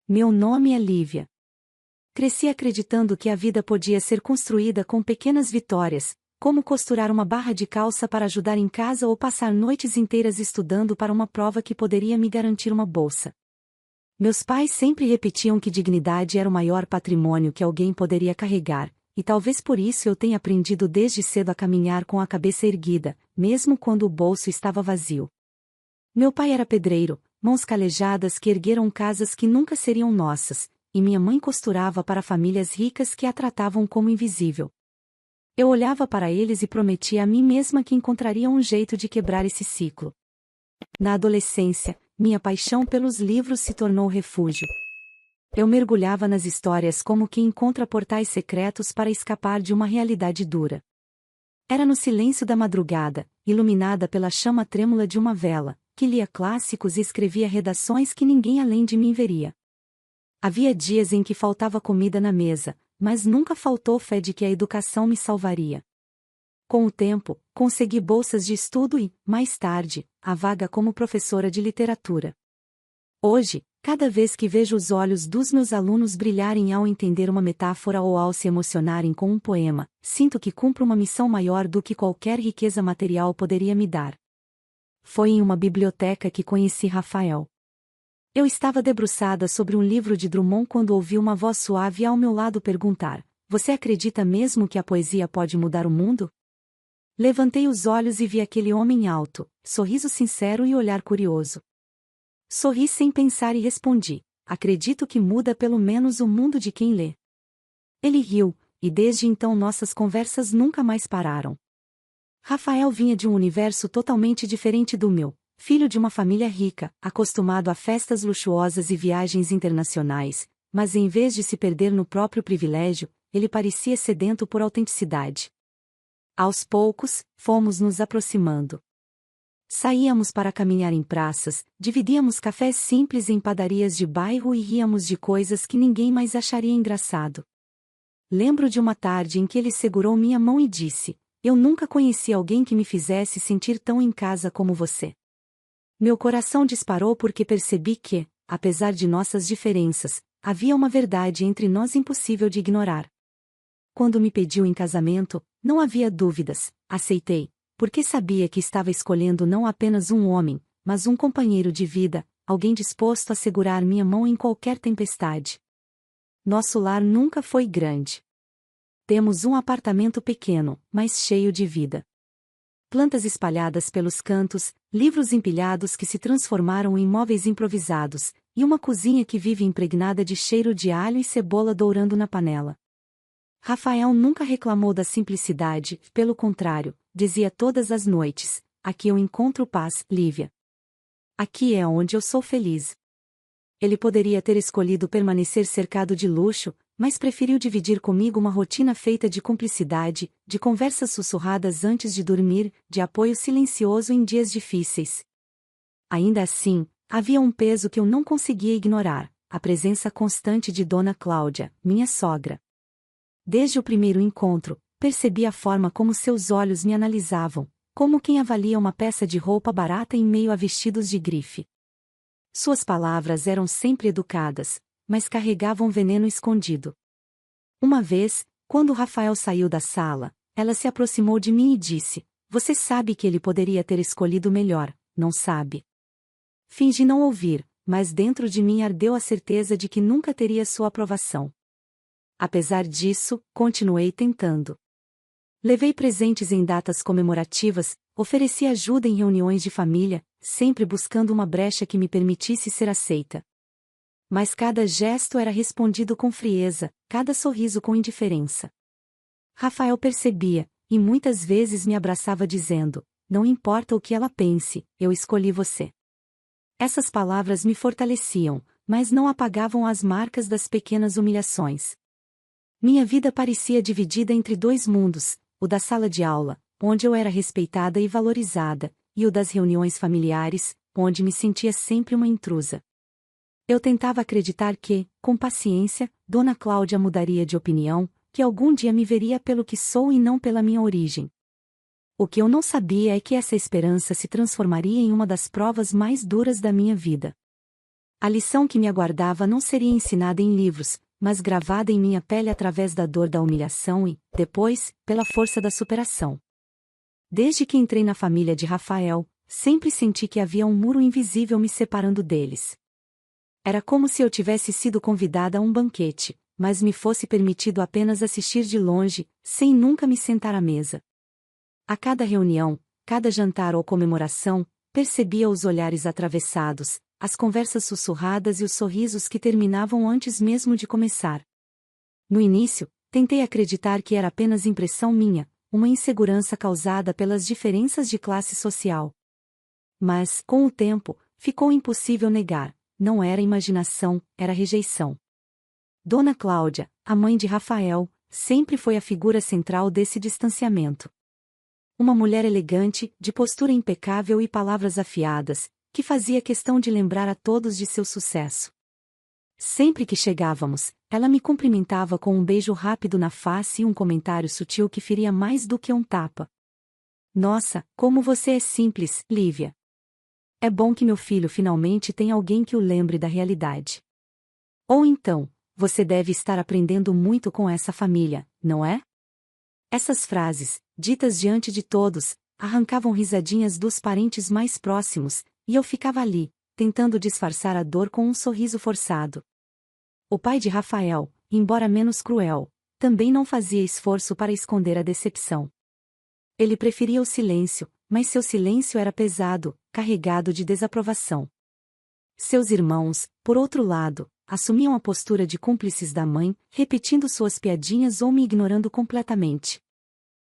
Meu nome é Lívia. Cresci acreditando que a vida podia ser construída com pequenas vitórias, como costurar uma barra de calça para ajudar em casa ou passar noites inteiras estudando para uma prova que poderia me garantir uma bolsa. Meus pais sempre repetiam que dignidade era o maior patrimônio que alguém poderia carregar, e talvez por isso eu tenha aprendido desde cedo a caminhar com a cabeça erguida, mesmo quando o bolso estava vazio. Meu pai era pedreiro, mãos calejadas que ergueram casas que nunca seriam nossas, e minha mãe costurava para famílias ricas que a tratavam como invisível. Eu olhava para eles e prometia a mim mesma que encontraria um jeito de quebrar esse ciclo. Na adolescência, minha paixão pelos livros se tornou refúgio. Eu mergulhava nas histórias como quem encontra portais secretos para escapar de uma realidade dura. Era no silêncio da madrugada, iluminada pela chama trêmula de uma vela, que lia clássicos e escrevia redações que ninguém além de mim veria. Havia dias em que faltava comida na mesa, mas nunca faltou fé de que a educação me salvaria. Com o tempo, consegui bolsas de estudo e, mais tarde, a vaga como professora de literatura. Hoje, cada vez que vejo os olhos dos meus alunos brilharem ao entender uma metáfora ou ao se emocionarem com um poema, sinto que cumpro uma missão maior do que qualquer riqueza material poderia me dar. Foi em uma biblioteca que conheci Rafael. Eu estava debruçada sobre um livro de Drummond quando ouvi uma voz suave ao meu lado perguntar: "Você acredita mesmo que a poesia pode mudar o mundo?" Levantei os olhos e vi aquele homem alto, sorriso sincero e olhar curioso. Sorri sem pensar e respondi: "Acredito que muda pelo menos o mundo de quem lê." Ele riu, e desde então nossas conversas nunca mais pararam. Rafael vinha de um universo totalmente diferente do meu. Filho de uma família rica, acostumado a festas luxuosas e viagens internacionais, mas em vez de se perder no próprio privilégio, ele parecia sedento por autenticidade. Aos poucos, fomos nos aproximando. Saíamos para caminhar em praças, dividíamos cafés simples em padarias de bairro e ríamos de coisas que ninguém mais acharia engraçado. Lembro de uma tarde em que ele segurou minha mão e disse: "Eu nunca conheci alguém que me fizesse sentir tão em casa como você." Meu coração disparou porque percebi que, apesar de nossas diferenças, havia uma verdade entre nós impossível de ignorar. Quando me pediu em casamento, não havia dúvidas, aceitei, porque sabia que estava escolhendo não apenas um homem, mas um companheiro de vida, alguém disposto a segurar minha mão em qualquer tempestade. Nosso lar nunca foi grande. Temos um apartamento pequeno, mas cheio de vida. Plantas espalhadas pelos cantos, livros empilhados que se transformaram em móveis improvisados, e uma cozinha que vive impregnada de cheiro de alho e cebola dourando na panela. Rafael nunca reclamou da simplicidade, pelo contrário, dizia todas as noites: "Aqui eu encontro paz, Lívia. Aqui é onde eu sou feliz." Ele poderia ter escolhido permanecer cercado de luxo, mas preferiu dividir comigo uma rotina feita de cumplicidade, de conversas sussurradas antes de dormir, de apoio silencioso em dias difíceis. Ainda assim, havia um peso que eu não conseguia ignorar: a presença constante de Dona Cláudia, minha sogra. Desde o primeiro encontro, percebi a forma como seus olhos me analisavam, como quem avalia uma peça de roupa barata em meio a vestidos de grife. Suas palavras eram sempre educadas, mas carregavam veneno escondido. Uma vez, quando Rafael saiu da sala, ela se aproximou de mim e disse: "Você sabe que ele poderia ter escolhido melhor, não sabe?" Fingi não ouvir, mas dentro de mim ardeu a certeza de que nunca teria sua aprovação. Apesar disso, continuei tentando. Levei presentes em datas comemorativas, ofereci ajuda em reuniões de família, sempre buscando uma brecha que me permitisse ser aceita. Mas cada gesto era respondido com frieza, cada sorriso com indiferença. Rafael percebia, e muitas vezes me abraçava dizendo: "Não importa o que ela pense, eu escolhi você." Essas palavras me fortaleciam, mas não apagavam as marcas das pequenas humilhações. Minha vida parecia dividida entre dois mundos: o da sala de aula, onde eu era respeitada e valorizada, e o das reuniões familiares, onde me sentia sempre uma intrusa. Eu tentava acreditar que, com paciência, Dona Cláudia mudaria de opinião, que algum dia me veria pelo que sou e não pela minha origem. O que eu não sabia é que essa esperança se transformaria em uma das provas mais duras da minha vida. A lição que me aguardava não seria ensinada em livros, mas gravada em minha pele através da dor da humilhação e, depois, pela força da superação. Desde que entrei na família de Rafael, sempre senti que havia um muro invisível me separando deles. Era como se eu tivesse sido convidada a um banquete, mas me fosse permitido apenas assistir de longe, sem nunca me sentar à mesa. A cada reunião, cada jantar ou comemoração, percebia os olhares atravessados, as conversas sussurradas e os sorrisos que terminavam antes mesmo de começar. No início, tentei acreditar que era apenas impressão minha, uma insegurança causada pelas diferenças de classe social. Mas, com o tempo, ficou impossível negar, não era imaginação, era rejeição. Dona Cláudia, a mãe de Rafael, sempre foi a figura central desse distanciamento. Uma mulher elegante, de postura impecável e palavras afiadas, que fazia questão de lembrar a todos de seu sucesso. Sempre que chegávamos, ela me cumprimentava com um beijo rápido na face e um comentário sutil que feria mais do que um tapa. Nossa, como você é simples, Lívia. É bom que meu filho finalmente tenha alguém que o lembre da realidade. Ou então, você deve estar aprendendo muito com essa família, não é? Essas frases, ditas diante de todos, arrancavam risadinhas dos parentes mais próximos, e eu ficava ali, tentando disfarçar a dor com um sorriso forçado. O pai de Rafael, embora menos cruel, também não fazia esforço para esconder a decepção. Ele preferia o silêncio, mas seu silêncio era pesado, carregado de desaprovação. Seus irmãos, por outro lado, assumiam a postura de cúmplices da mãe, repetindo suas piadinhas ou me ignorando completamente.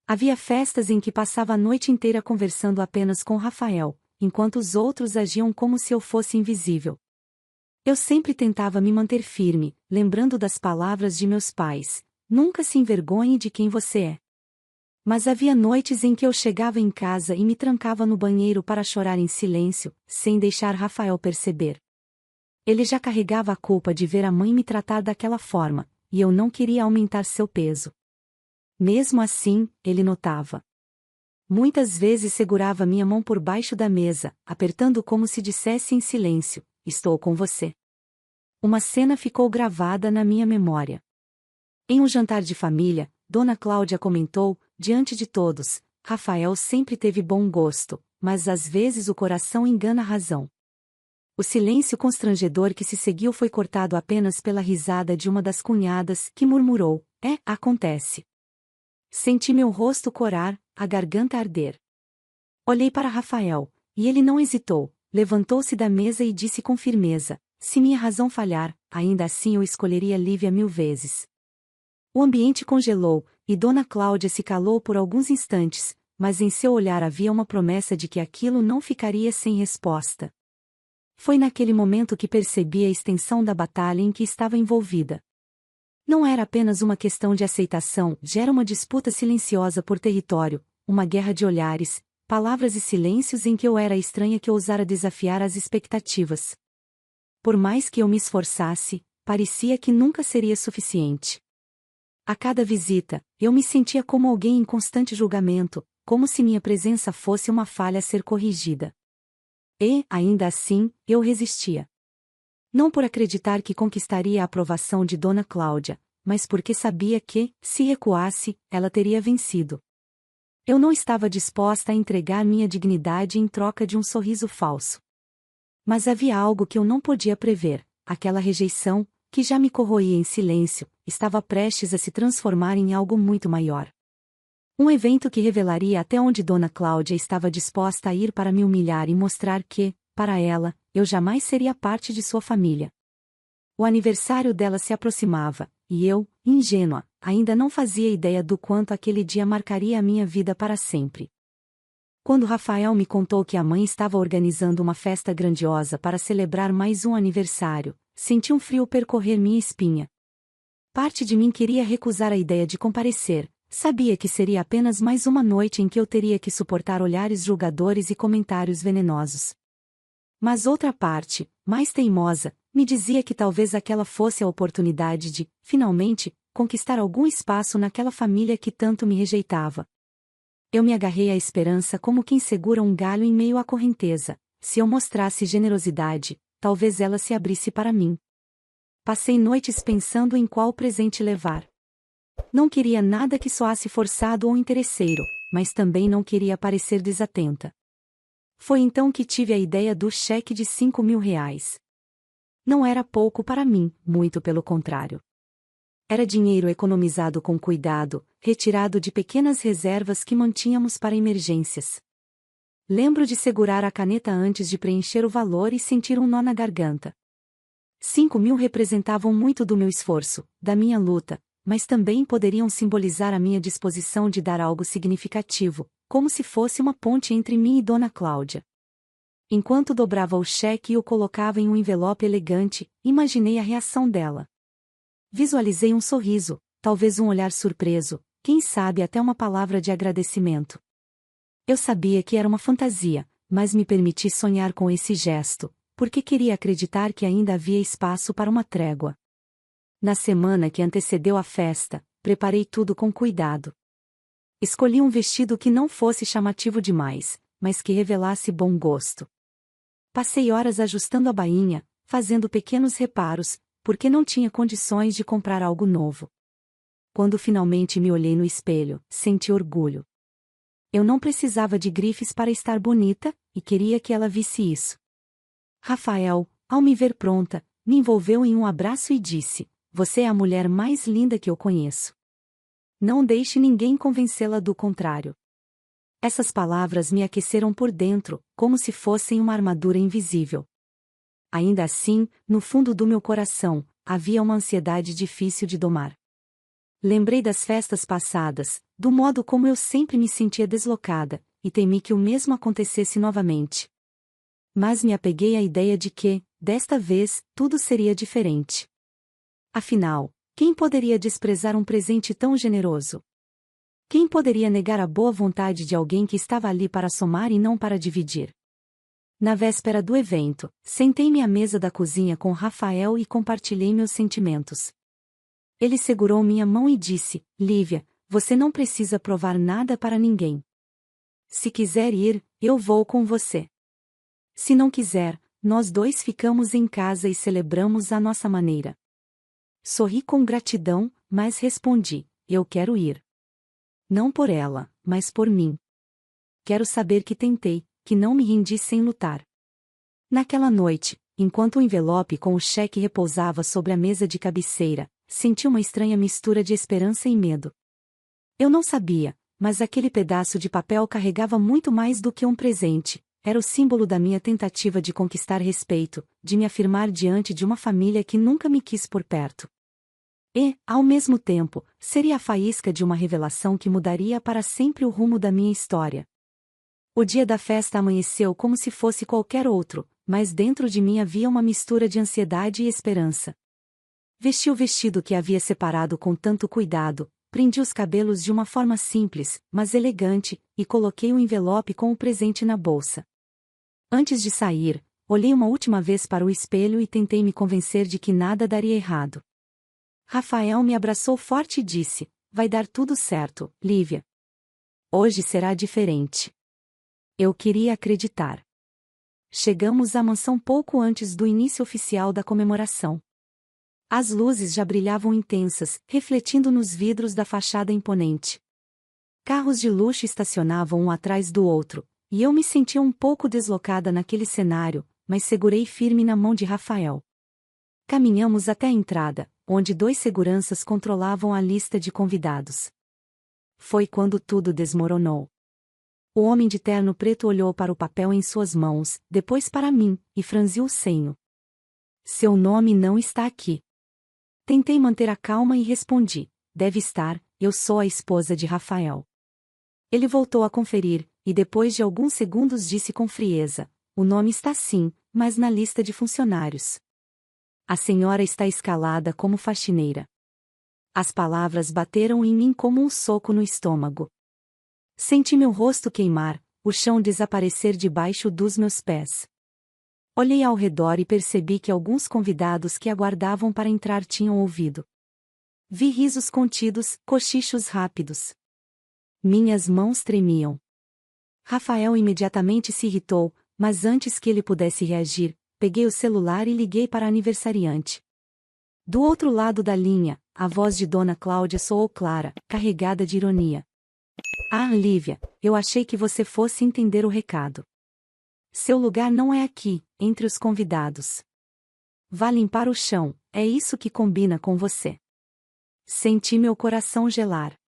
Havia festas em que passava a noite inteira conversando apenas com Rafael, enquanto os outros agiam como se eu fosse invisível. Eu sempre tentava me manter firme, lembrando das palavras de meus pais: nunca se envergonhe de quem você é. Mas havia noites em que eu chegava em casa e me trancava no banheiro para chorar em silêncio, sem deixar Rafael perceber. Ele já carregava a culpa de ver a mãe me tratar daquela forma, e eu não queria aumentar seu peso. Mesmo assim, ele notava. Muitas vezes segurava minha mão por baixo da mesa, apertando como se dissesse em silêncio: estou com você. Uma cena ficou gravada na minha memória. Em um jantar de família, Dona Cláudia comentou, diante de todos: Rafael sempre teve bom gosto, mas às vezes o coração engana a razão. O silêncio constrangedor que se seguiu foi cortado apenas pela risada de uma das cunhadas, que murmurou: acontece. Senti meu rosto corar, a garganta arder. Olhei para Rafael, e ele não hesitou, levantou-se da mesa e disse com firmeza: se minha razão falhar, ainda assim eu escolheria Lívia 1000 vezes. O ambiente congelou, e Dona Cláudia se calou por alguns instantes, mas em seu olhar havia uma promessa de que aquilo não ficaria sem resposta. Foi naquele momento que percebi a extensão da batalha em que estava envolvida. Não era apenas uma questão de aceitação, já era uma disputa silenciosa por território, uma guerra de olhares, palavras e silêncios em que eu era a estranha que ousara desafiar as expectativas. Por mais que eu me esforçasse, parecia que nunca seria suficiente. A cada visita, eu me sentia como alguém em constante julgamento, como se minha presença fosse uma falha a ser corrigida. E, ainda assim, eu resistia. Não por acreditar que conquistaria a aprovação de Dona Cláudia, mas porque sabia que, se recuasse, ela teria vencido. Eu não estava disposta a entregar minha dignidade em troca de um sorriso falso. Mas havia algo que eu não podia prever: aquela rejeição, que já me corroía em silêncio, estava prestes a se transformar em algo muito maior. Um evento que revelaria até onde Dona Cláudia estava disposta a ir para me humilhar e mostrar que, para ela, eu jamais seria parte de sua família. O aniversário dela se aproximava, e eu, ingênua, ainda não fazia ideia do quanto aquele dia marcaria a minha vida para sempre. Quando Rafael me contou que a mãe estava organizando uma festa grandiosa para celebrar mais um aniversário, senti um frio percorrer minha espinha. Parte de mim queria recusar a ideia de comparecer, sabia que seria apenas mais uma noite em que eu teria que suportar olhares julgadores e comentários venenosos. Mas outra parte, mais teimosa, me dizia que talvez aquela fosse a oportunidade de, finalmente, conquistar algum espaço naquela família que tanto me rejeitava. Eu me agarrei à esperança como quem segura um galho em meio à correnteza. Se eu mostrasse generosidade, talvez ela se abrisse para mim. Passei noites pensando em qual presente levar. Não queria nada que soasse forçado ou interesseiro, mas também não queria parecer desatenta. Foi então que tive a ideia do cheque de R$ 5.000. Não era pouco para mim, muito pelo contrário. Era dinheiro economizado com cuidado, retirado de pequenas reservas que mantínhamos para emergências. Lembro de segurar a caneta antes de preencher o valor e sentir um nó na garganta. 5.000 representavam muito do meu esforço, da minha luta, mas também poderiam simbolizar a minha disposição de dar algo significativo, como se fosse uma ponte entre mim e Dona Cláudia. Enquanto dobrava o cheque e o colocava em um envelope elegante, imaginei a reação dela. Visualizei um sorriso, talvez um olhar surpreso, quem sabe até uma palavra de agradecimento. Eu sabia que era uma fantasia, mas me permiti sonhar com esse gesto, porque queria acreditar que ainda havia espaço para uma trégua. Na semana que antecedeu a festa, preparei tudo com cuidado. Escolhi um vestido que não fosse chamativo demais, mas que revelasse bom gosto. Passei horas ajustando a bainha, fazendo pequenos reparos, porque não tinha condições de comprar algo novo. Quando finalmente me olhei no espelho, senti orgulho. Eu não precisava de grifes para estar bonita, e queria que ela visse isso. Rafael, ao me ver pronta, me envolveu em um abraço e disse: "Você é a mulher mais linda que eu conheço. Não deixe ninguém convencê-la do contrário." Essas palavras me aqueceram por dentro, como se fossem uma armadura invisível. Ainda assim, no fundo do meu coração, havia uma ansiedade difícil de domar. Lembrei das festas passadas, do modo como eu sempre me sentia deslocada, e temi que o mesmo acontecesse novamente. Mas me apeguei à ideia de que, desta vez, tudo seria diferente. Afinal, quem poderia desprezar um presente tão generoso? Quem poderia negar a boa vontade de alguém que estava ali para somar e não para dividir? Na véspera do evento, sentei-me à mesa da cozinha com Rafael e compartilhei meus sentimentos. Ele segurou minha mão e disse: "Lívia, você não precisa provar nada para ninguém. Se quiser ir, eu vou com você. Se não quiser, nós dois ficamos em casa e celebramos à nossa maneira." Sorri com gratidão, mas respondi: "Eu quero ir. Não por ela, mas por mim. Quero saber que tentei, que não me rendi sem lutar." Naquela noite, enquanto o envelope com o cheque repousava sobre a mesa de cabeceira, senti uma estranha mistura de esperança e medo. Eu não sabia, mas aquele pedaço de papel carregava muito mais do que um presente. Era o símbolo da minha tentativa de conquistar respeito, de me afirmar diante de uma família que nunca me quis por perto. E, ao mesmo tempo, seria a faísca de uma revelação que mudaria para sempre o rumo da minha história. O dia da festa amanheceu como se fosse qualquer outro, mas dentro de mim havia uma mistura de ansiedade e esperança. Vesti o vestido que havia separado com tanto cuidado, prendi os cabelos de uma forma simples, mas elegante, e coloquei o envelope com o presente na bolsa. Antes de sair, olhei uma última vez para o espelho e tentei me convencer de que nada daria errado. Rafael me abraçou forte e disse: "Vai dar tudo certo, Lívia. Hoje será diferente." Eu queria acreditar. Chegamos à mansão pouco antes do início oficial da comemoração. As luzes já brilhavam intensas, refletindo nos vidros da fachada imponente. Carros de luxo estacionavam um atrás do outro, e eu me sentia um pouco deslocada naquele cenário, mas segurei firme na mão de Rafael. Caminhamos até a entrada, onde 2 seguranças controlavam a lista de convidados. Foi quando tudo desmoronou. O homem de terno preto olhou para o papel em suas mãos, depois para mim, e franziu o senho. "Seu nome não está aqui." Tentei manter a calma e respondi: "Deve estar, eu sou a esposa de Rafael." Ele voltou a conferir, e depois de alguns segundos disse com frieza: "O nome está sim, mas na lista de funcionários. A senhora está escalada como faxineira." As palavras bateram em mim como um soco no estômago. Senti meu rosto queimar, o chão desaparecer debaixo dos meus pés. Olhei ao redor e percebi que alguns convidados que aguardavam para entrar tinham ouvido. Vi risos contidos, cochichos rápidos. Minhas mãos tremiam. Rafael imediatamente se irritou, mas antes que ele pudesse reagir, peguei o celular e liguei para a aniversariante. Do outro lado da linha, a voz de Dona Cláudia soou clara, carregada de ironia. Ah, Lívia, eu achei que você fosse entender o recado. Seu lugar não é aqui, entre os convidados. Vá limpar o chão, é isso que combina com você. Senti meu coração gelar.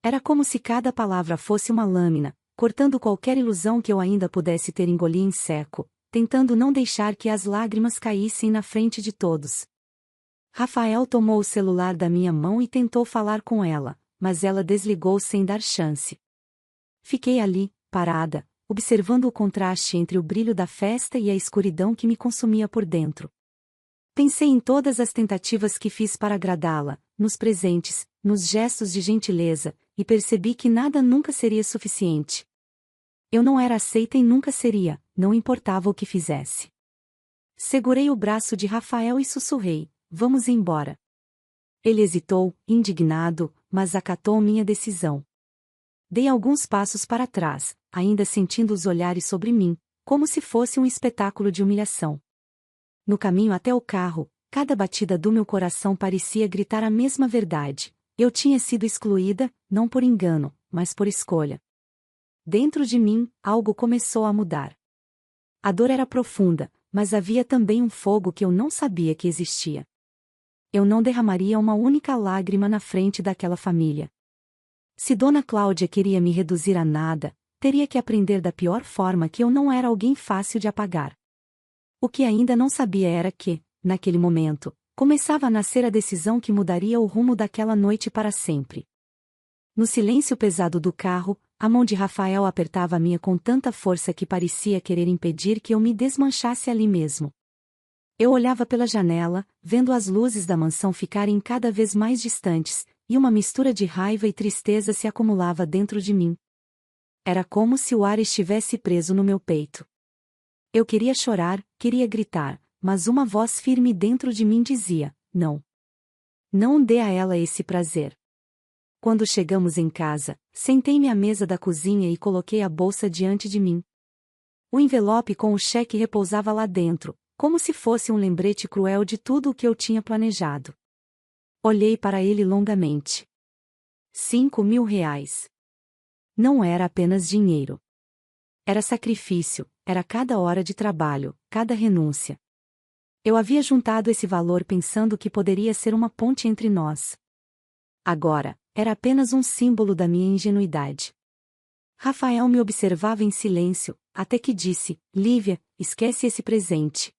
Era como se cada palavra fosse uma lâmina, cortando qualquer ilusão que eu ainda pudesse ter engolido em seco, tentando não deixar que as lágrimas caíssem na frente de todos. Rafael tomou o celular da minha mão e tentou falar com ela, mas ela desligou sem dar chance. Fiquei ali, parada, observando o contraste entre o brilho da festa e a escuridão que me consumia por dentro. Pensei em todas as tentativas que fiz para agradá-la, nos presentes, nos gestos de gentileza, e percebi que nada nunca seria suficiente. Eu não era aceita e nunca seria, não importava o que fizesse. Segurei o braço de Rafael e sussurrei: vamos embora. Ele hesitou, indignado, mas acatou minha decisão. Dei alguns passos para trás, ainda sentindo os olhares sobre mim, como se fosse um espetáculo de humilhação. No caminho até o carro, cada batida do meu coração parecia gritar a mesma verdade. Eu tinha sido excluída, não por engano, mas por escolha. Dentro de mim, algo começou a mudar. A dor era profunda, mas havia também um fogo que eu não sabia que existia. Eu não derramaria uma única lágrima na frente daquela família. Se Dona Cláudia queria me reduzir a nada, teria que aprender da pior forma que eu não era alguém fácil de apagar. O que ainda não sabia era que, naquele momento, começava a nascer a decisão que mudaria o rumo daquela noite para sempre. No silêncio pesado do carro, a mão de Rafael apertava a minha com tanta força que parecia querer impedir que eu me desmanchasse ali mesmo. Eu olhava pela janela, vendo as luzes da mansão ficarem cada vez mais distantes, e uma mistura de raiva e tristeza se acumulava dentro de mim. Era como se o ar estivesse preso no meu peito. Eu queria chorar, queria gritar, mas uma voz firme dentro de mim dizia: não. Não dê a ela esse prazer. Quando chegamos em casa, sentei-me à mesa da cozinha e coloquei a bolsa diante de mim. O envelope com o cheque repousava lá dentro, como se fosse um lembrete cruel de tudo o que eu tinha planejado. Olhei para ele longamente. 5.000 reais. Não era apenas dinheiro. Era sacrifício, era cada hora de trabalho, cada renúncia. Eu havia juntado esse valor pensando que poderia ser uma ponte entre nós. Agora, era apenas um símbolo da minha ingenuidade. Rafael me observava em silêncio, até que disse: Lívia, esquece esse presente.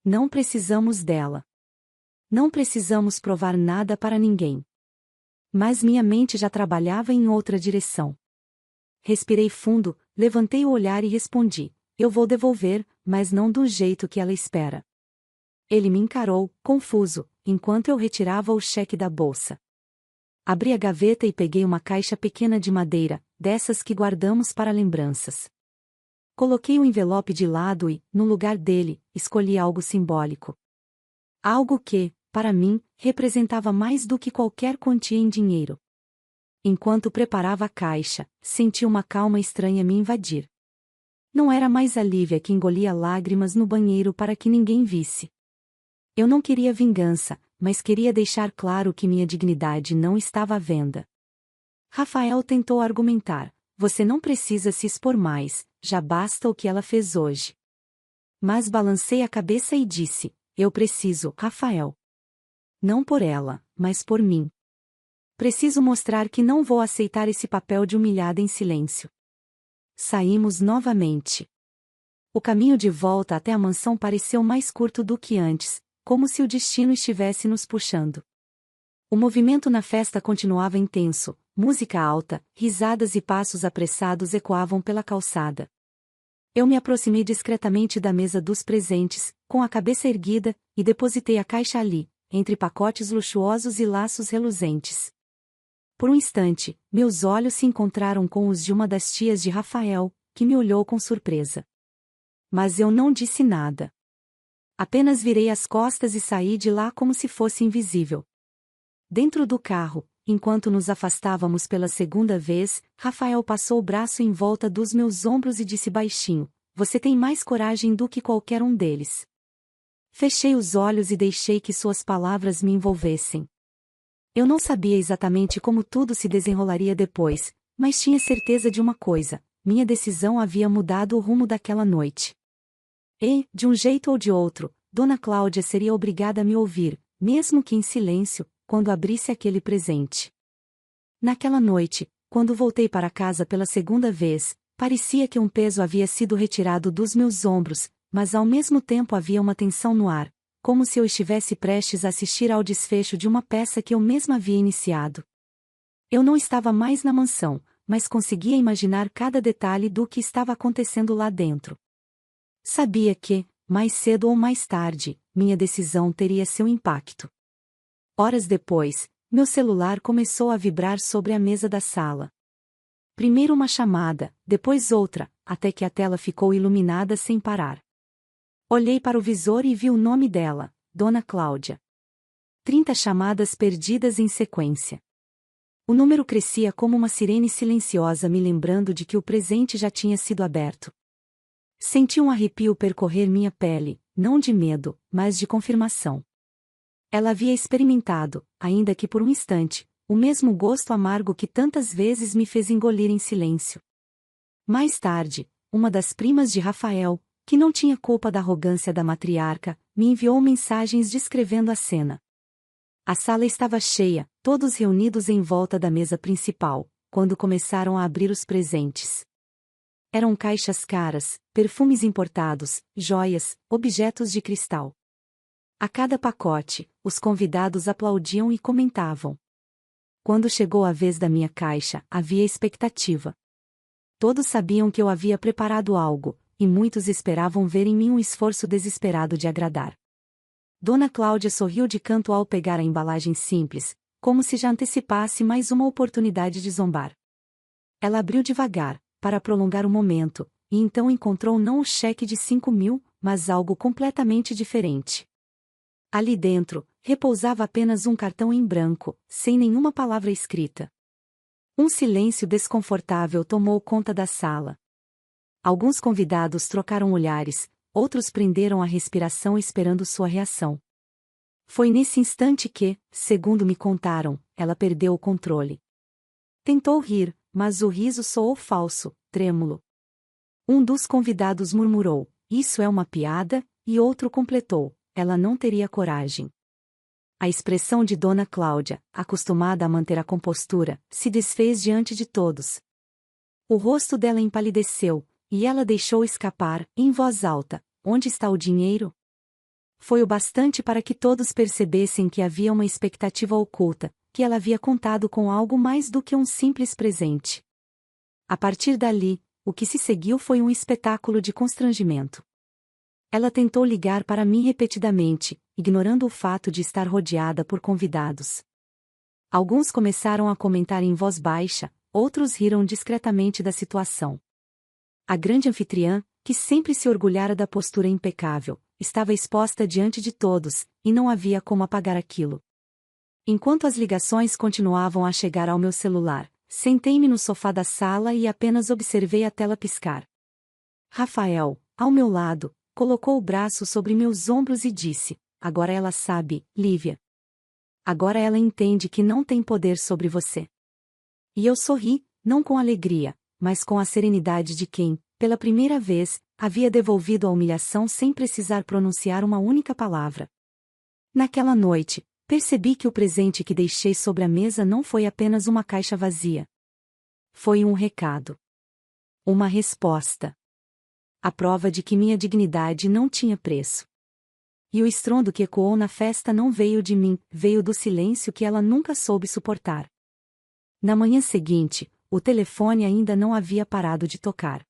Não precisamos dela. Não precisamos provar nada para ninguém. Mas minha mente já trabalhava em outra direção. Respirei fundo, levantei o olhar e respondi: eu vou devolver, mas não do jeito que ela espera. Ele me encarou, confuso, enquanto eu retirava o cheque da bolsa. Abri a gaveta e peguei uma caixa pequena de madeira, dessas que guardamos para lembranças. Coloquei o envelope de lado e, no lugar dele, escolhi algo simbólico. Algo que, para mim, representava mais do que qualquer quantia em dinheiro. Enquanto preparava a caixa, senti uma calma estranha me invadir. Não era mais a Lívia que engolia lágrimas no banheiro para que ninguém visse. Eu não queria vingança, mas queria deixar claro que minha dignidade não estava à venda. Rafael tentou argumentar: você não precisa se expor mais, já basta o que ela fez hoje. Mas balancei a cabeça e disse: eu preciso, Rafael. Não por ela, mas por mim. Preciso mostrar que não vou aceitar esse papel de humilhada em silêncio. Saímos novamente. O caminho de volta até a mansão pareceu mais curto do que antes, como se o destino estivesse nos puxando. O movimento na festa continuava intenso, música alta, risadas e passos apressados ecoavam pela calçada. Eu me aproximei discretamente da mesa dos presentes, com a cabeça erguida, e depositei a caixa ali, entre pacotes luxuosos e laços reluzentes. Por um instante, meus olhos se encontraram com os de uma das tias de Rafael, que me olhou com surpresa. Mas eu não disse nada. Apenas virei as costas e saí de lá como se fosse invisível. Dentro do carro, enquanto nos afastávamos pela segunda vez, Rafael passou o braço em volta dos meus ombros e disse baixinho: você tem mais coragem do que qualquer um deles. Fechei os olhos e deixei que suas palavras me envolvessem. Eu não sabia exatamente como tudo se desenrolaria depois, mas tinha certeza de uma coisa: minha decisão havia mudado o rumo daquela noite. E, de um jeito ou de outro, Dona Cláudia seria obrigada a me ouvir, mesmo que em silêncio, quando abrisse aquele presente. Naquela noite, quando voltei para casa pela segunda vez, parecia que um peso havia sido retirado dos meus ombros, mas ao mesmo tempo havia uma tensão no ar, como se eu estivesse prestes a assistir ao desfecho de uma peça que eu mesma havia iniciado. Eu não estava mais na mansão, mas conseguia imaginar cada detalhe do que estava acontecendo lá dentro. Sabia que, mais cedo ou mais tarde, minha decisão teria seu impacto. Horas depois, meu celular começou a vibrar sobre a mesa da sala. Primeiro uma chamada, depois outra, até que a tela ficou iluminada sem parar. Olhei para o visor e vi o nome dela, Dona Cláudia. 30 chamadas perdidas em sequência. O número crescia como uma sirene silenciosa me lembrando de que o presente já tinha sido aberto. Senti um arrepio percorrer minha pele, não de medo, mas de confirmação. Ela havia experimentado, ainda que por um instante, o mesmo gosto amargo que tantas vezes me fez engolir em silêncio. Mais tarde, uma das primas de Rafael, que não tinha culpa da arrogância da matriarca, me enviou mensagens descrevendo a cena. A sala estava cheia, todos reunidos em volta da mesa principal, quando começaram a abrir os presentes. Eram caixas caras, perfumes importados, joias, objetos de cristal. A cada pacote, os convidados aplaudiam e comentavam. Quando chegou a vez da minha caixa, havia expectativa. Todos sabiam que eu havia preparado algo, e muitos esperavam ver em mim um esforço desesperado de agradar. Dona Cláudia sorriu de canto ao pegar a embalagem simples, como se já antecipasse mais uma oportunidade de zombar. Ela abriu devagar, para prolongar o momento, e então encontrou não o cheque de 5.000, mas algo completamente diferente. Ali dentro, repousava apenas um cartão em branco, sem nenhuma palavra escrita. Um silêncio desconfortável tomou conta da sala. Alguns convidados trocaram olhares, outros prenderam a respiração esperando sua reação. Foi nesse instante que, segundo me contaram, ela perdeu o controle. Tentou rir, mas o riso soou falso, trêmulo. Um dos convidados murmurou: "Isso é uma piada", e outro completou: "Ela não teria coragem". A expressão de Dona Cláudia, acostumada a manter a compostura, se desfez diante de todos. O rosto dela empalideceu, e ela deixou escapar, em voz alta: "Onde está o dinheiro?" Foi o bastante para que todos percebessem que havia uma expectativa oculta, que ela havia contado com algo mais do que um simples presente. A partir dali, o que se seguiu foi um espetáculo de constrangimento. Ela tentou ligar para mim repetidamente, ignorando o fato de estar rodeada por convidados. Alguns começaram a comentar em voz baixa, outros riram discretamente da situação. A grande anfitriã, que sempre se orgulhara da postura impecável, estava exposta diante de todos, e não havia como apagar aquilo. Enquanto as ligações continuavam a chegar ao meu celular, sentei-me no sofá da sala e apenas observei a tela piscar. Rafael, ao meu lado, colocou o braço sobre meus ombros e disse: "Agora ela sabe, Lívia. Agora ela entende que não tem poder sobre você." E eu sorri, não com alegria, mas com a serenidade de quem, pela primeira vez, havia devolvido a humilhação sem precisar pronunciar uma única palavra. Naquela noite, percebi que o presente que deixei sobre a mesa não foi apenas uma caixa vazia. Foi um recado. Uma resposta. A prova de que minha dignidade não tinha preço. E o estrondo que ecoou na festa não veio de mim, veio do silêncio que ela nunca soube suportar. Na manhã seguinte, o telefone ainda não havia parado de tocar.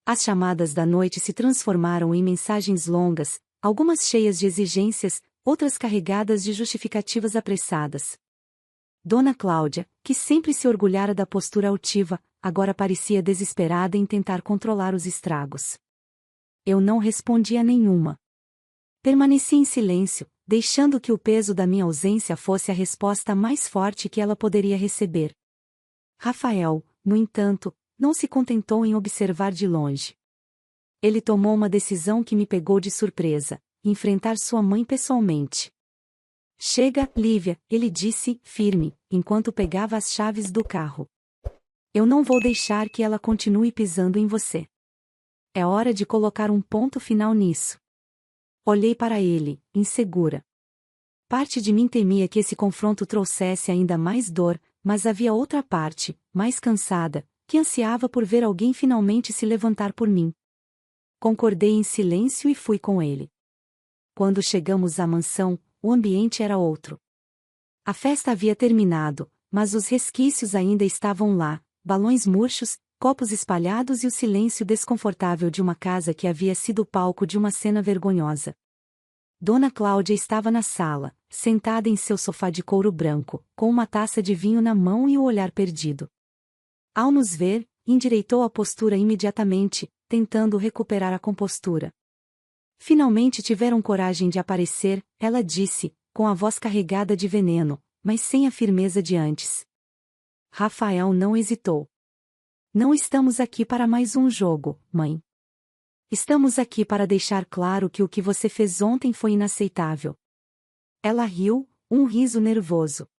As chamadas da noite se transformaram em mensagens longas, algumas cheias de exigências, outras carregadas de justificativas apressadas. Dona Cláudia, que sempre se orgulhara da postura altiva, agora parecia desesperada em tentar controlar os estragos. Eu não respondi a nenhuma. Permaneci em silêncio, deixando que o peso da minha ausência fosse a resposta mais forte que ela poderia receber. Rafael, no entanto, não se contentou em observar de longe. Ele tomou uma decisão que me pegou de surpresa: enfrentar sua mãe pessoalmente. Chega, Lívia, ele disse, firme, enquanto pegava as chaves do carro. Eu não vou deixar que ela continue pisando em você. É hora de colocar um ponto final nisso. Olhei para ele, insegura. Parte de mim temia que esse confronto trouxesse ainda mais dor, mas havia outra parte, mais cansada, que ansiava por ver alguém finalmente se levantar por mim. Concordei em silêncio e fui com ele. Quando chegamos à mansão, o ambiente era outro. A festa havia terminado, mas os resquícios ainda estavam lá, balões murchos, copos espalhados e o silêncio desconfortável de uma casa que havia sido palco de uma cena vergonhosa. Dona Cláudia estava na sala, sentada em seu sofá de couro branco, com uma taça de vinho na mão e o olhar perdido. Ao nos ver, endireitou a postura imediatamente, tentando recuperar a compostura. Finalmente tiveram coragem de aparecer, ela disse, com a voz carregada de veneno, mas sem a firmeza de antes. Rafael não hesitou. Não estamos aqui para mais um jogo, mãe. Estamos aqui para deixar claro que o que você fez ontem foi inaceitável. Ela riu, um riso nervoso.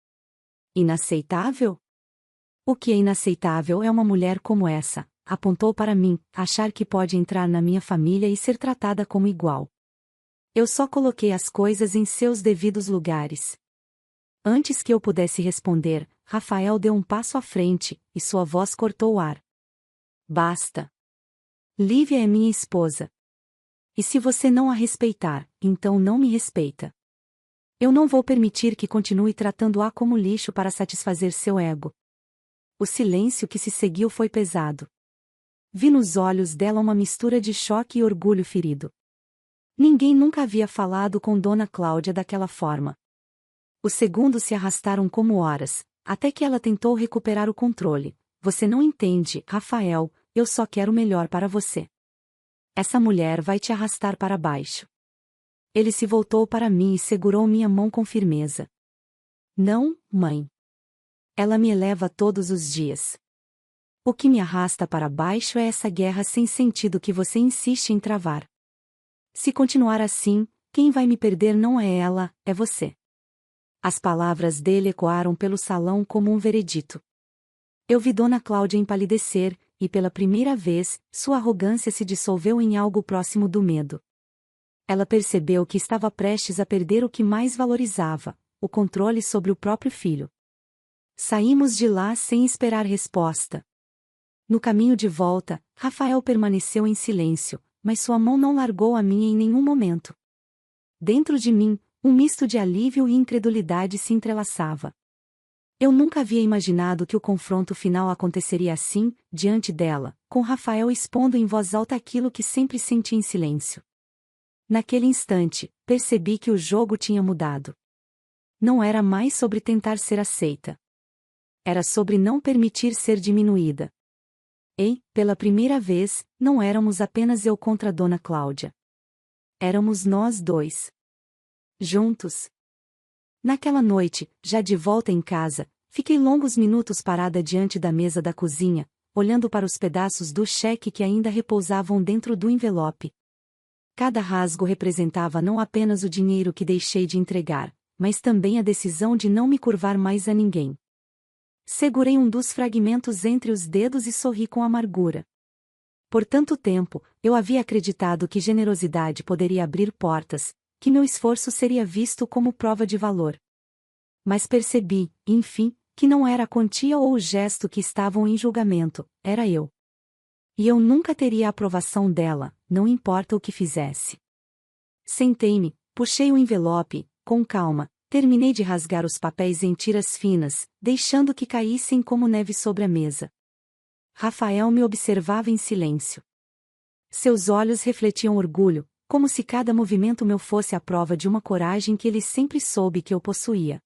Inaceitável? O que é inaceitável é uma mulher como essa, apontou para mim, achar que pode entrar na minha família e ser tratada como igual. Eu só coloquei as coisas em seus devidos lugares. Antes que eu pudesse responder, Rafael deu um passo à frente, e sua voz cortou o ar. Basta. Lívia é minha esposa. E se você não a respeitar, então não me respeita. Eu não vou permitir que continue tratando-a como lixo para satisfazer seu ego. O silêncio que se seguiu foi pesado. Vi nos olhos dela uma mistura de choque e orgulho ferido. Ninguém nunca havia falado com Dona Cláudia daquela forma. Os segundos se arrastaram como horas, até que ela tentou recuperar o controle. Você não entende, Rafael, eu só quero o melhor para você. Essa mulher vai te arrastar para baixo. Ele se voltou para mim e segurou minha mão com firmeza. Não, mãe. Ela me eleva todos os dias. O que me arrasta para baixo é essa guerra sem sentido que você insiste em travar. Se continuar assim, quem vai me perder não é ela, é você. As palavras dele ecoaram pelo salão como um veredito. Eu vi Dona Cláudia empalidecer, e pela primeira vez, sua arrogância se dissolveu em algo próximo do medo. Ela percebeu que estava prestes a perder o que mais valorizava, o controle sobre o próprio filho. Saímos de lá sem esperar resposta. No caminho de volta, Rafael permaneceu em silêncio, mas sua mão não largou a minha em nenhum momento. Dentro de mim, um misto de alívio e incredulidade se entrelaçava. Eu nunca havia imaginado que o confronto final aconteceria assim, diante dela, com Rafael expondo em voz alta aquilo que sempre senti em silêncio. Naquele instante, percebi que o jogo tinha mudado. Não era mais sobre tentar ser aceita. Era sobre não permitir ser diminuída. E, pela primeira vez, não éramos apenas eu contra Dona Cláudia. Éramos nós dois. Juntos. Naquela noite, já de volta em casa, fiquei longos minutos parada diante da mesa da cozinha, olhando para os pedaços do cheque que ainda repousavam dentro do envelope. Cada rasgo representava não apenas o dinheiro que deixei de entregar, mas também a decisão de não me curvar mais a ninguém. Segurei um dos fragmentos entre os dedos e sorri com amargura. Por tanto tempo, eu havia acreditado que generosidade poderia abrir portas, que meu esforço seria visto como prova de valor. Mas percebi, enfim, que não era a quantia ou o gesto que estavam em julgamento, era eu. E eu nunca teria a aprovação dela, não importa o que fizesse. Sentei-me, puxei o envelope, com calma, terminei de rasgar os papéis em tiras finas, deixando que caíssem como neve sobre a mesa. Rafael me observava em silêncio. Seus olhos refletiam orgulho, como se cada movimento meu fosse a prova de uma coragem que ele sempre soube que eu possuía.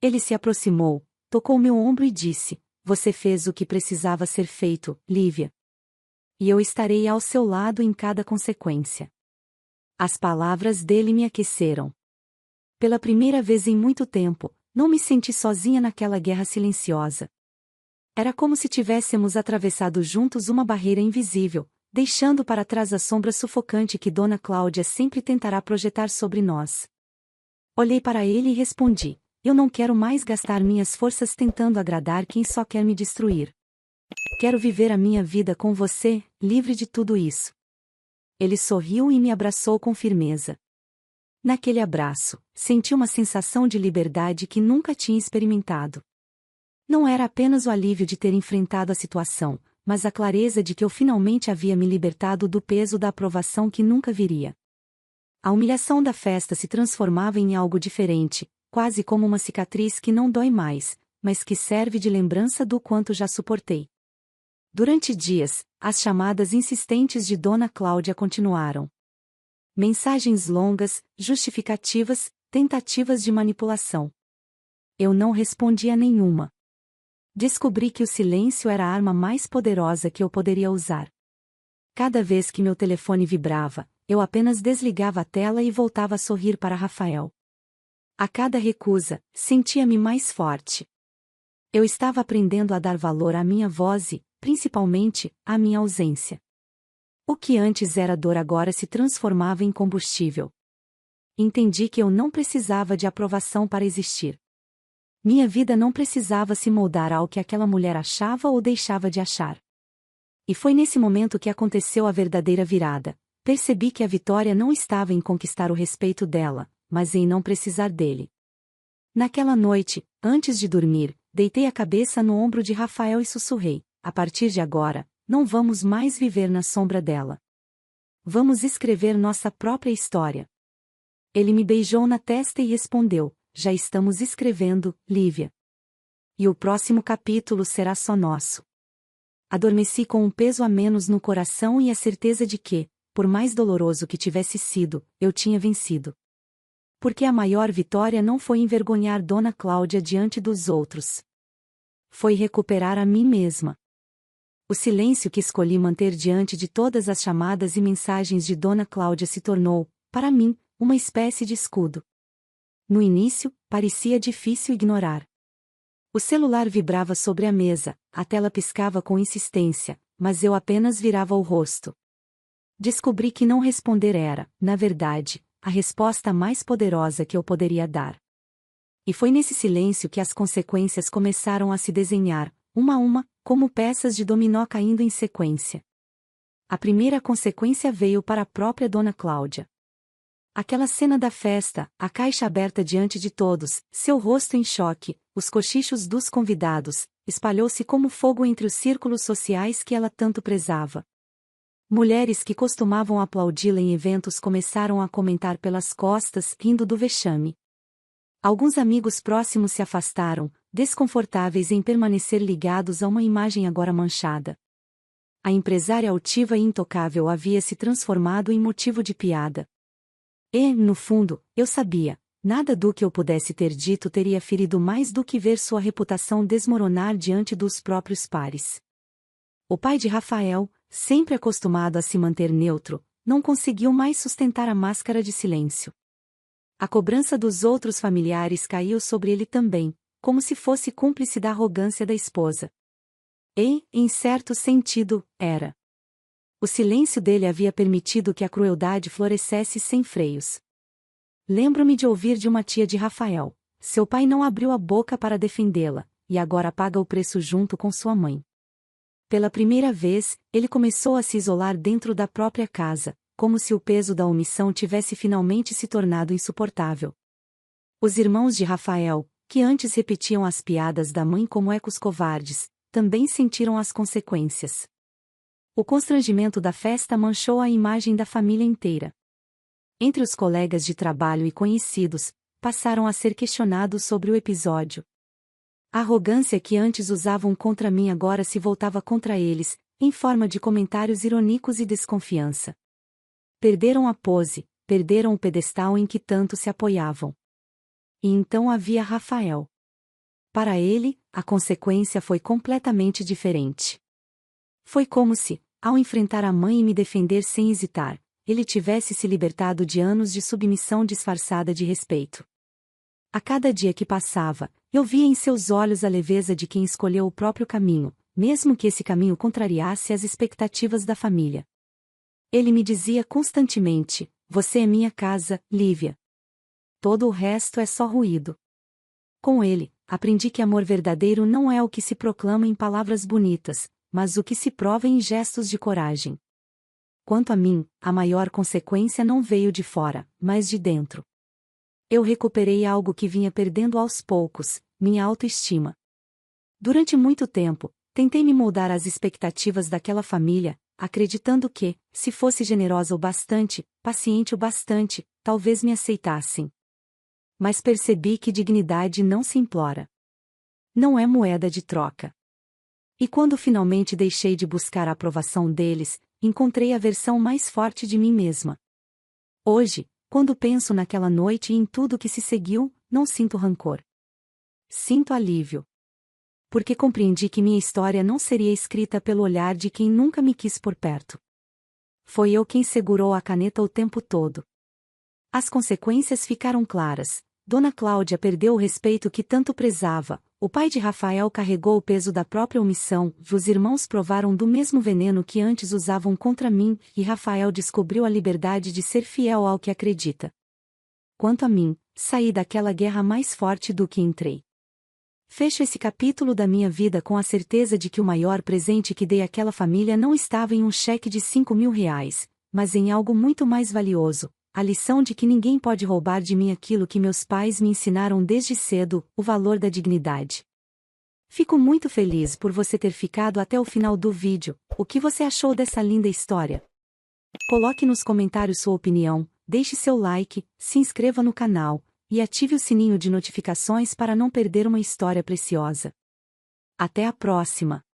Ele se aproximou, tocou meu ombro e disse: "Você fez o que precisava ser feito, Lívia. E eu estarei ao seu lado em cada consequência." As palavras dele me aqueceram. Pela primeira vez em muito tempo, não me senti sozinha naquela guerra silenciosa. Era como se tivéssemos atravessado juntos uma barreira invisível, deixando para trás a sombra sufocante que Dona Cláudia sempre tentará projetar sobre nós. Olhei para ele e respondi: eu não quero mais gastar minhas forças tentando agradar quem só quer me destruir. Quero viver a minha vida com você, livre de tudo isso. Ele sorriu e me abraçou com firmeza. Naquele abraço, senti uma sensação de liberdade que nunca tinha experimentado. Não era apenas o alívio de ter enfrentado a situação, mas a clareza de que eu finalmente havia me libertado do peso da aprovação que nunca viria. A humilhação da festa se transformava em algo diferente, quase como uma cicatriz que não dói mais, mas que serve de lembrança do quanto já suportei. Durante dias, as chamadas insistentes de Dona Cláudia continuaram. Mensagens longas, justificativas, tentativas de manipulação. Eu não respondi a nenhuma. Descobri que o silêncio era a arma mais poderosa que eu poderia usar. Cada vez que meu telefone vibrava, eu apenas desligava a tela e voltava a sorrir para Rafael. A cada recusa, sentia-me mais forte. Eu estava aprendendo a dar valor à minha voz e, principalmente, à minha ausência. O que antes era dor agora se transformava em combustível. Entendi que eu não precisava de aprovação para existir. Minha vida não precisava se moldar ao que aquela mulher achava ou deixava de achar. E foi nesse momento que aconteceu a verdadeira virada. Percebi que a vitória não estava em conquistar o respeito dela, mas em não precisar dele. Naquela noite, antes de dormir, deitei a cabeça no ombro de Rafael e sussurrei: a partir de agora, não vamos mais viver na sombra dela. Vamos escrever nossa própria história. Ele me beijou na testa e respondeu: já estamos escrevendo, Lívia. E o próximo capítulo será só nosso. Adormeci com um peso a menos no coração e a certeza de que, por mais doloroso que tivesse sido, eu tinha vencido. Porque a maior vitória não foi envergonhar Dona Cláudia diante dos outros. Foi recuperar a mim mesma. O silêncio que escolhi manter diante de todas as chamadas e mensagens de Dona Cláudia se tornou, para mim, uma espécie de escudo. No início, parecia difícil ignorar. O celular vibrava sobre a mesa, a tela piscava com insistência, mas eu apenas virava o rosto. Descobri que não responder era, na verdade, a resposta mais poderosa que eu poderia dar. E foi nesse silêncio que as consequências começaram a se desenhar, uma a uma, como peças de dominó caindo em sequência. A primeira consequência veio para a própria Dona Cláudia. Aquela cena da festa, a caixa aberta diante de todos, seu rosto em choque, os cochichos dos convidados, espalhou-se como fogo entre os círculos sociais que ela tanto prezava. Mulheres que costumavam aplaudi-la em eventos começaram a comentar pelas costas, rindo do vexame. Alguns amigos próximos se afastaram, desconfortáveis em permanecer ligados a uma imagem agora manchada. A empresária altiva e intocável havia se transformado em motivo de piada. E, no fundo, eu sabia, nada do que eu pudesse ter dito teria ferido mais do que ver sua reputação desmoronar diante dos próprios pares. O pai de Rafael, sempre acostumado a se manter neutro, não conseguiu mais sustentar a máscara de silêncio. A cobrança dos outros familiares caiu sobre ele também, como se fosse cúmplice da arrogância da esposa. E, em certo sentido, era. O silêncio dele havia permitido que a crueldade florescesse sem freios. Lembro-me de ouvir de uma tia de Rafael: seu pai não abriu a boca para defendê-la, e agora paga o preço junto com sua mãe. Pela primeira vez, ele começou a se isolar dentro da própria casa, como se o peso da omissão tivesse finalmente se tornado insuportável. Os irmãos de Rafael, que antes repetiam as piadas da mãe como ecos covardes, também sentiram as consequências. O constrangimento da festa manchou a imagem da família inteira. Entre os colegas de trabalho e conhecidos, passaram a ser questionados sobre o episódio. A arrogância que antes usavam contra mim agora se voltava contra eles, em forma de comentários irônicos e desconfiança. Perderam a pose, perderam o pedestal em que tanto se apoiavam. E então havia Rafael. Para ele, a consequência foi completamente diferente. Foi como se, ao enfrentar a mãe e me defender sem hesitar, ele tivesse se libertado de anos de submissão disfarçada de respeito. A cada dia que passava, eu via em seus olhos a leveza de quem escolheu o próprio caminho, mesmo que esse caminho contrariasse as expectativas da família. Ele me dizia constantemente: "Você é minha casa, Lívia. Todo o resto é só ruído." Com ele, aprendi que amor verdadeiro não é o que se proclama em palavras bonitas, mas o que se prova em gestos de coragem. Quanto a mim, a maior consequência não veio de fora, mas de dentro. Eu recuperei algo que vinha perdendo aos poucos, minha autoestima. Durante muito tempo, tentei me moldar às expectativas daquela família, acreditando que, se fosse generosa o bastante, paciente o bastante, talvez me aceitassem. Mas percebi que dignidade não se implora. Não é moeda de troca. E quando finalmente deixei de buscar a aprovação deles, encontrei a versão mais forte de mim mesma. Hoje, quando penso naquela noite e em tudo que se seguiu, não sinto rancor. Sinto alívio. Porque compreendi que minha história não seria escrita pelo olhar de quem nunca me quis por perto. Foi eu quem segurou a caneta o tempo todo. As consequências ficaram claras. Dona Cláudia perdeu o respeito que tanto prezava, o pai de Rafael carregou o peso da própria omissão, os irmãos provaram do mesmo veneno que antes usavam contra mim, e Rafael descobriu a liberdade de ser fiel ao que acredita. Quanto a mim, saí daquela guerra mais forte do que entrei. Fecho esse capítulo da minha vida com a certeza de que o maior presente que dei àquela família não estava em um cheque de R$ 5.000, mas em algo muito mais valioso. A lição de que ninguém pode roubar de mim aquilo que meus pais me ensinaram desde cedo, o valor da dignidade. Fico muito feliz por você ter ficado até o final do vídeo. O que você achou dessa linda história? Coloque nos comentários sua opinião, deixe seu like, se inscreva no canal, e ative o sininho de notificações para não perder uma história preciosa. Até a próxima!